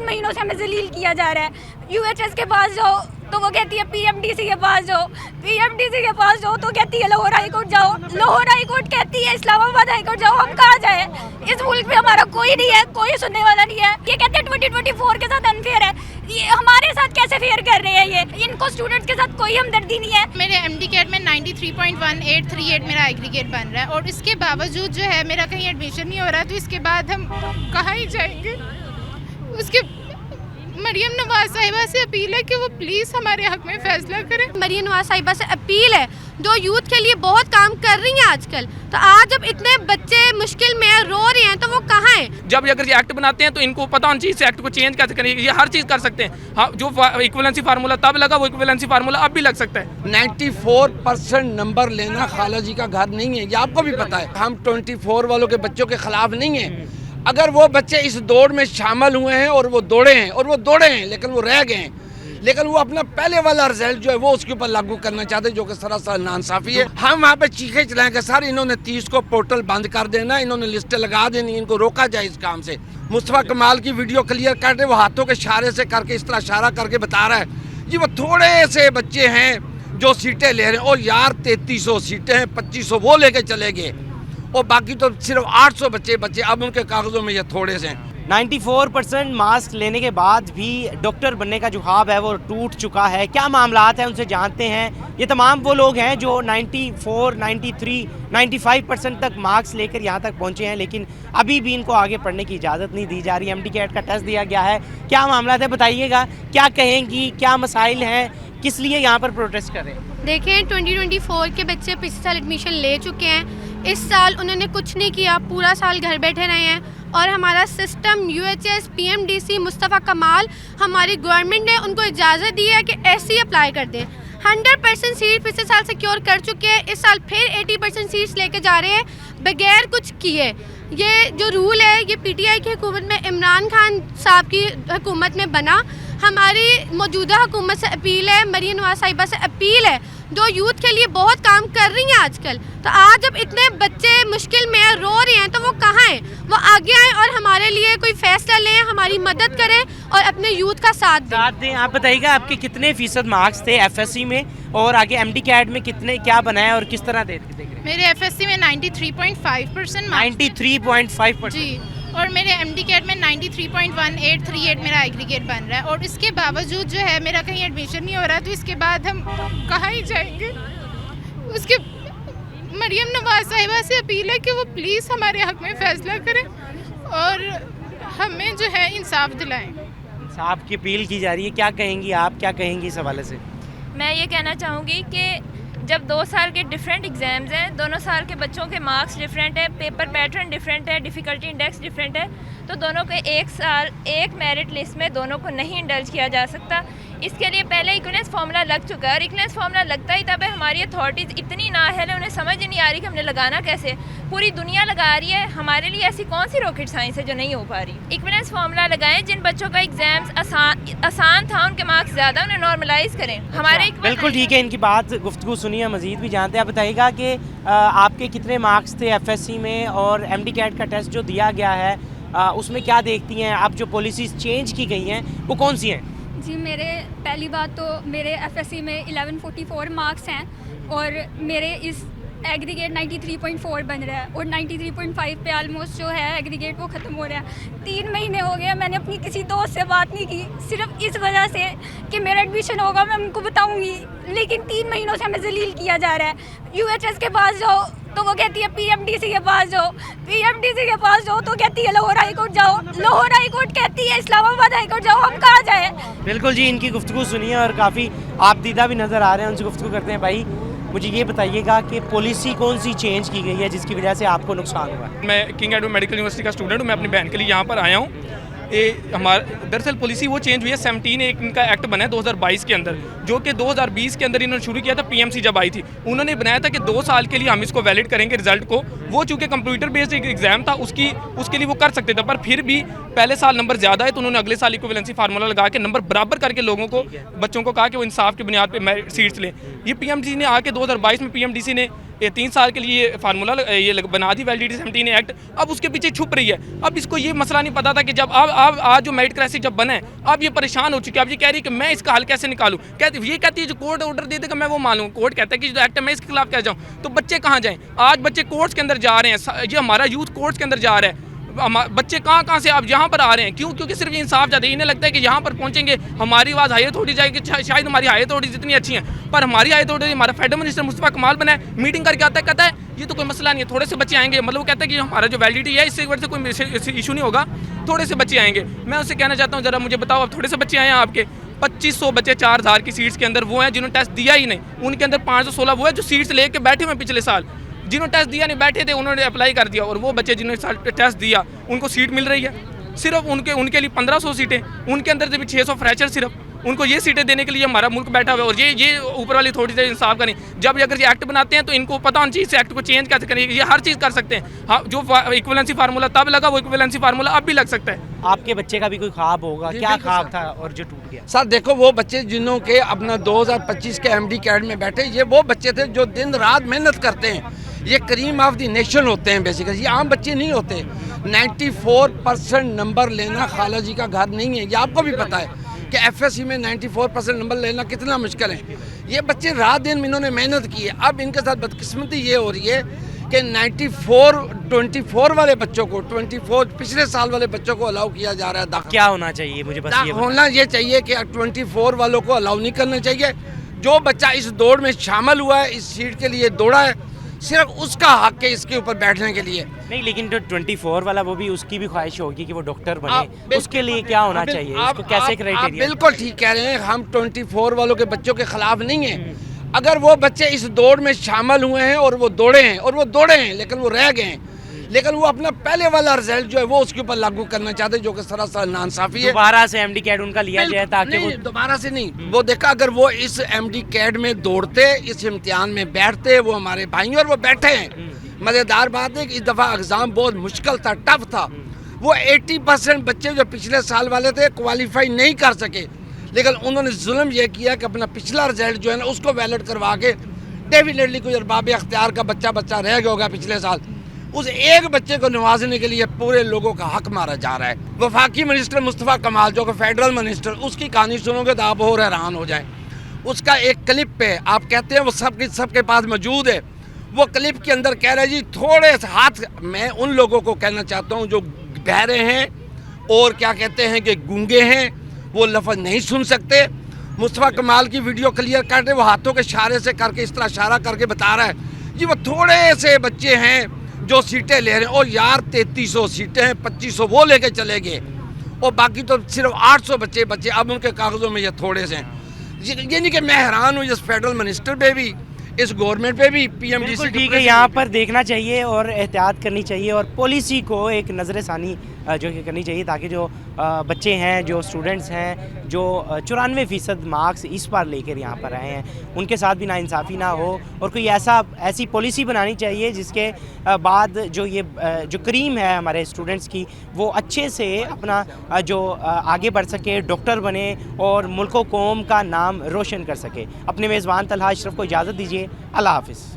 महीनों से हमें जलील किया जा रहा है। यूएचएस के पास जाओ तो वो कहती है पीएमडीसी के पास जाओ, पीएमडीसी के पास जाओ तो कहती है लाहौर हाई कोर्ट जाओ, लाहौर हाई कोर्ट कहती है इस्लामाबाद हाई कोर्ट जाओ। हम कहाँ जाए? इस मुल्क में हमारा कोई नहीं है, कोई सुनने वाला नहीं है। ये कहते हैं 2024 के साथ अनफेयर है, ये हमारे साथ कैसे फेयर कर रहे हैं? ये इनको स्टूडेंट्स के साथ कोई हमदर्दी नहीं है। मेरे एमडी कैट में 93.1838 मेरा एग्रीगेट बन रहा है और इसके बावजूद जो है मेरा कहीं एडमिशन नहीं हो रहा, तो इसके बाद हम कहाँ ही जाएंगे? उसके मरियम नवाज साहिबा से अपील है कि वो प्लीज़ हमारे हक में फैसला करें। मरियम नवाज साहिबा से अपील है, जो यूथ के लिए बहुत काम कर रही हैं आजकल, तो आज जब इतने बच्चे मुश्किल में रो रहे हैं तो वो कहाँ हैं? जब अगर ये एक्ट बनाते हैं तो इनको पता होना चाहिए इस एक्ट को चेंज कैसे करेंगे। ये हर चीज़ कर सकते हैं। हाँ, जो इक्विवेलेंसी फार्मूला तब लगा वो इक्विवेलेंसी फार्मूला अब भी लग सकता है। 94% नंबर लेना खाला जी का घर नहीं है, ये आपको भी पता है। हम 24 वालों के बच्चों के खिलाफ नहीं हैं। अगर वो बच्चे इस दौड़ में शामिल हुए हैं और वो दौड़े हैं लेकिन वो रह गए हैं, लेकिन वो अपना पहले वाला रिजल्ट जो है वो उसके ऊपर लागू करना चाहते हैं, जो कि सरासर नाइंसाफी है। हम वहाँ पे चीखे चलाएंगे सर इन्होंने 30 को पोर्टल बंद कर देना, इन्होंने लिस्टें लगा देनी, इनको रोका जाए इस काम से। मुस्तफा कमाल की वीडियो क्लियर कर रहे, वो हाथों के इशारे से करके इस तरह इशारा करके बता रहा है जी वो थोड़े से बच्चे हैं जो सीटें ले रहे हैं। और यार 3300 सीटें हैं, 2500 वो लेके चले गए और बाकी तो सिर्फ 800 बच्चे अब उनके कागजों में ये थोड़े से हैं। 94% मास्क लेने के बाद भी डॉक्टर बनने का जो ख्वाब है वो टूट चुका है। क्या मामलात हैं उनसे जानते हैं। ये तमाम वो लोग हैं जो 94, 93, 95% तक मार्क्स लेकर यहाँ तक पहुँचे हैं, लेकिन अभी भी इनको आगे पढ़ने की इजाज़त नहीं दी जा रही। एमडी कैट का टेस्ट दिया गया है। क्या मामलात है बताइएगा, क्या कहेंगी, क्या मसाइल हैं, किस लिए यहाँ पर प्रोटेस्ट कर रहे हैं? देखें 2024 के बच्चे पिछले साल एडमिशन ले चुके हैं, इस साल उन्होंने कुछ नहीं किया, पूरा साल घर बैठे रहे हैं और हमारा सिस्टम यूएचएस, पीएमडीसी, मुस्तफ़ा कमाल, हमारी गवर्नमेंट ने उनको इजाज़त दी है कि ऐसे अप्लाई कर दें। 100% सीट पिछले साल सिक्योर कर चुके हैं, इस साल फिर 80% सीट्स लेके जा रहे हैं बगैर कुछ किए। ये जो रूल है ये पीटीआई की हुकूमत में, इमरान खान साहब की हुकूमत में बना। हमारी मौजूदा हुकूमत से अपील है, मरियम नवाज साहिबा से अपील है, जो यूथ के लिए बहुत काम कर रही हैं आजकल, तो आज जब इतने बच्चे मुश्किल में रो रहे हैं तो वो कहाँ हैं? वो आगे आएँ और हमारे लिए कोई फैसला लें, हमारी मदद करें और अपने यूथ का साथ दें। आप बताइएगा आपके कितने फीसद मार्क्स थे एफएससी में और आगे एमडी कैट में कितने, क्या बनाया और किस तरह देख रहे हैं? मेरे एफएससी में 93.5% 93.5% जी, और मेरे एमडी कैट में 93.1838 मेरा एग्रीगेट बन रहा है और इसके बावजूद जो है मेरा कहीं एडमिशन नहीं हो रहा, तो इसके बाद हम कहाँ ही जाएंगे? उसके मरियम नवाज साहिबा से अपील है कि वो प्लीज़ हमारे हक में फ़ैसला करें और हमें जो है इंसाफ दिलाएं। इंसाफ की अपील की जा रही है, क्या कहेंगी आप, क्या कहेंगी इस हवाले से? मैं ये कहना चाहूँगी कि जब 2 साल के डिफरेंट एग्ज़ाम्स हैं, दोनों साल के बच्चों के मार्क्स डिफरेंट है, पेपर पैटर्न डिफरेंट है, डिफ़िकल्टी इंडेक्स डिफरेंट है, तो दोनों के एक साल एक मेरिट लिस्ट में दोनों को नहीं इंडल्ज किया जा सकता। इसके लिए पहले इक्विवेलेंस फार्मूला लग चुका है और इक्विवेलेंस फार्मूला लगता ही तब है। हमारी अथॉरिटीज़ इतनी नाअहल है, उन्हें समझ ही नहीं आ रही कि हमने लगाना कैसे। पूरी दुनिया लगा रही है, हमारे लिए ऐसी कौन सी रॉकेट साइंस है जो नहीं हो पा रही। इक्विवेलेंस फार्मूला लगाएं, जिन बच्चों का एग्जाम्स आसान था उनके मार्क्स ज़्यादा, उन्हें नॉर्मलाइज करें। हमारे बिल्कुल ठीक है, इनकी बात गुफ्तगू सुनिए, मजीद भी जानते हैं। आप बताइएगा कि आपके कितने मार्क्स थे एफएससी में और एमडी कैट का टेस्ट जो दिया गया है उसमें क्या देखती हैं आप, जो पॉलिसीज़ चेंज की गई हैं वो कौन सी हैं? जी, मेरे पहली बात तो मेरे एफएससी में 1144 मार्क्स हैं और मेरे इस एग्रीगेट 93.4 बन रहा है और 93.5 पे ऑलमोस्ट जो है एग्रीगेट वो ख़त्म हो रहा है। 3 महीने हो गए मैंने अपनी किसी दोस्त से बात नहीं की, सिर्फ इस वजह से कि मेरा एडमिशन होगा मैं उनको बताऊंगी, लेकिन 3 महीनों से हमें जलील किया जा रहा है। यूएचएस के पास जाओ तो वो कहती है पीएमडीसी के पास जाओ, पीएमडीसी के पास जाओ तो कहती है लाहौर हाई कोर्ट जाओ, लाहौर हाई कोर्ट कहती है इस्लामाबाद हाई कोर्ट जाओ। हम कहाँ जाए? बिल्कुल जी, इनकी गुफ्तगू सुनिए और काफ़ी आपदीदा भी नज़र आ रहे हैं, उनसे गुफ्तगू करते हैं। भाई मुझे ये बताइएगा कि पॉलिसी कौन सी चेंज की गई है जिसकी वजह से आपको नुकसान हुआ? मैं किंग एडवर्ड मेडिकल यूनिवर्सिटी का स्टूडेंट हूँ, मैं अपनी बहन के लिए यहाँ पर आया हूँ। ये हमारा दरअसल पॉलिसी वो चेंज हुई है, 17 एक इनका एक्ट बना है 2022 के अंदर, जो कि 2020 के अंदर इन्होंने शुरू किया था। पीएमसी जब आई थी उन्होंने बनाया था कि 2 साल के लिए हम इसको वैलिड करेंगे रिजल्ट को। वो चूँकि कंप्यूटर बेस्ड एक एग्जाम था उसके लिए वो कर सकते थे, पर फिर भी पहले साल नंबर ज़्यादा है तो उन्होंने अगले साल इक्विवेलेंसी फार्मूला लगा के नंबर बराबर करके लोगों को, बच्चों को कहा कि वो इंसाफ की बुनियाद पर सीट्स लें। ये पीएमडीसी ने आके 2022 में पीएमडीसी ने ये 3 साल के लिए फार्मूला ये बना दी वैलिडिटी 17 एक्ट, अब उसके पीछे छुप रही है। अब इसको ये मसला नहीं पता था कि जब अब आज जो मेरिट क्राइसिस जब बना है, अब ये परेशान हो चुकी है। अब ये कह रही है कि मैं इसका हल कैसे निकालूं, ये कहती है जो कोर्ट ऑर्डर दे देगा मैं वो मानूं। कोर्ट कहता है कि जो एक्ट है मैं इसके खिलाफ क्या जाऊँ, तो बच्चे कहाँ जाएँ? आज बच्चे कोर्ट्स के अंदर जा रहे हैं, ये हमारा यूथ कोर्ट्स के अंदर जा रहा है। बच्चे कहाँ से अब यहाँ पर आ रहे हैं, क्यों? क्योंकि सिर्फ इंसाफ चाहते हैं। इन्हें लगता है कि यहाँ पर पहुँचेंगे हमारी आवाज़ हाई अथॉरिटी जाएगी, शायद हमारी हाई अथॉरिटी जितनी अच्छी हैं, पर हमारी हाई अथॉरिटी हमारा फेडरल मिनिस्टर मुस्तफा कमाल बना है, मीटिंग करके आता है, कहता है ये तो कोई मसला नहीं है, थोड़े से बच्चे आएंगे। मतलब वो कहता है कि हमारा जो वैलिडिटी है इससे वजह से कोई इशू नहीं होगा, थोड़े से बच्चे आएंगे। मैं उससे कहना चाहता हूँ ज़रा मुझे बताओ, अब थोड़े से बच्चे आए हैं आपके 2500 बच्चे 4000 की सीट्स के अंदर वो हैं जिन्होंने टेस्ट दिया ही नहीं, उनके अंदर 516 वो है जो सीट्स लेके बैठे हुए पिछले साल, जिन्होंने टेस्ट दिया नहीं बैठे थे उन्होंने अप्लाई कर दिया, और वो बच्चे जिन्होंने टेस्ट दिया उनको सीट मिल रही है। सिर्फ उनके लिए 1500 सीटें, उनके अंदर से भी 600 फ्रेशर, सिर्फ उनको ये सीटें देने के लिए हमारा मुल्क बैठा हुआ है। और ये ऊपर वाली थोड़ी सी इंसाफ करें। जब अगर ये एक्ट बनाते हैं तो इनको पता होना चाहिए इस एक्ट को चेंज कैसे करेंगे। ये हर चीज़ कर सकते हैं। हाँ, जो इक्विवेलेंसी फार्मूला तब लगा वो इक्विवेलेंसी फार्मूला अब भी लग सकता है। आपके बच्चे का भी कोई ख्वाब होगा, क्या ख्वाब था और जो टूट गया? सर देखो, वो बच्चे जिन्हों के अपना 2025 के MD कैड में बैठे, ये वो बच्चे थे जो दिन रात मेहनत करते हैं। ये करीम ऑफ द नेशन होते हैं बेसिकली, ये आम बच्चे नहीं होते। 94% नंबर लेना खाला जी का घर नहीं है, ये आपको भी पता है कि FSC में 94% नंबर लेना कितना मुश्किल है। ये बच्चे रात दिन इन्होंने मेहनत की है। अब इनके साथ बदकिस्मती ये हो रही है कि 24 वाले बच्चों को 24 पिछले साल वाले बच्चों को अलाउ किया जा रहा है दाखिल। क्या होना चाहिए मुझे बस ये होना ये चाहिए कि 24 वालों को अलाउ नहीं करना चाहिए। जो बच्चा इस दौड़ में शामिल हुआ है, इस सीट के लिए दौड़ा है, सिर्फ उसका हक है इसके ऊपर बैठने के लिए। नहीं, लेकिन जो 24 वाला वो भी उसकी भी ख्वाहिश होगी कि वो डॉक्टर बने, उसके लिए क्या होना चाहिए, उसको कैसे क्राइटेरिया? बिल्कुल ठीक कह रहे हैं, हम 24 वालों के बच्चों के खिलाफ नहीं हैं। अगर वो बच्चे इस दौड़ में शामिल हुए हैं और वो दौड़े हैं लेकिन वो रह गए हैं, लेकिन वो अपना पहले वाला रिजल्ट जो है वो उसके ऊपर लागू करना चाहते हैं, जो कि सरासर नाइंसाफी है। दोबारा से MD कैड उनका लिया जाए ताकि वो दोबारा से नहीं। वो देखा, अगर वो इस MD कैड में दौड़ते, इस इम्तिहान में बैठते, वो हमारे भाई और वो बैठे हैं। मज़ेदार बात है कि इस दफ़ा एग्ज़ाम बहुत मुश्किल था, टफ था। वो 80% बच्चे जो पिछले साल वाले थे क्वालिफाई नहीं कर सके, लेकिन उन्होंने जुल्म यह किया कि अपना पिछला रिजल्ट जो है ना उसको वैलिड करवा के डेफिनेटली कोई अरबाब अख्तियार का बच्चा रह गया होगा पिछले साल, उस एक बच्चे को नवाजने के लिए पूरे लोगों का हक मारा जा रहा है। वफाकी मिनिस्टर मुस्तफा कमाल जो कि फेडरल मिनिस्टर, उसकी कहानी सुनोगे तो आप और हैरान हो जाए। उसका एक क्लिप है, आप कहते हैं वो सबके पास मौजूद है। वो क्लिप के अंदर कह रहे हैं जी थोड़े से हाथ, मैं उन लोगों को कहना चाहता हूँ जो बहरे हैं और क्या कहते हैं कि गूंगे हैं, वो लफ्ज़ नहीं सुन सकते। मुस्तफा कमाल की वीडियो क्लियर कर रहे, वो हाथों के इशारे से करके इस तरह इशारा करके बता रहा है जी वो थोड़े से बच्चे हैं जो सीटें ले रहे हैं। और यार 3300 सीटें हैं, 2500 वो लेके चले गए और बाकी तो सिर्फ 800 बच्चे बचे। अब उनके कागज़ों में ये थोड़े से हैं। ये नहीं कि मैं हैरान हूँ इस फेडरल मिनिस्टर पे भी, इस गवर्नमेंट पे भी, PMDC ठीक है, यहाँ पर देखना चाहिए और एहतियात करनी चाहिए और पॉलिसी को एक नज़र सानी जो कि करनी चाहिए ताकि जो बच्चे हैं, जो स्टूडेंट्स हैं, जो 94% मार्क्स इस बार लेकर यहाँ पर आए हैं, उनके साथ भी नाइंसाफ़ी ना हो और कोई ऐसी पॉलिसी बनानी चाहिए जिसके बाद जो करीम है हमारे स्टूडेंट्स की, वो अच्छे से अपना जो आगे बढ़ सके, डॉक्टर बने और मुल्क व कौम का नाम रोशन कर सके। अपने मेज़बान तलहा अशरफ को इजाज़त दीजिए। अल्लाह हाफ़िज़।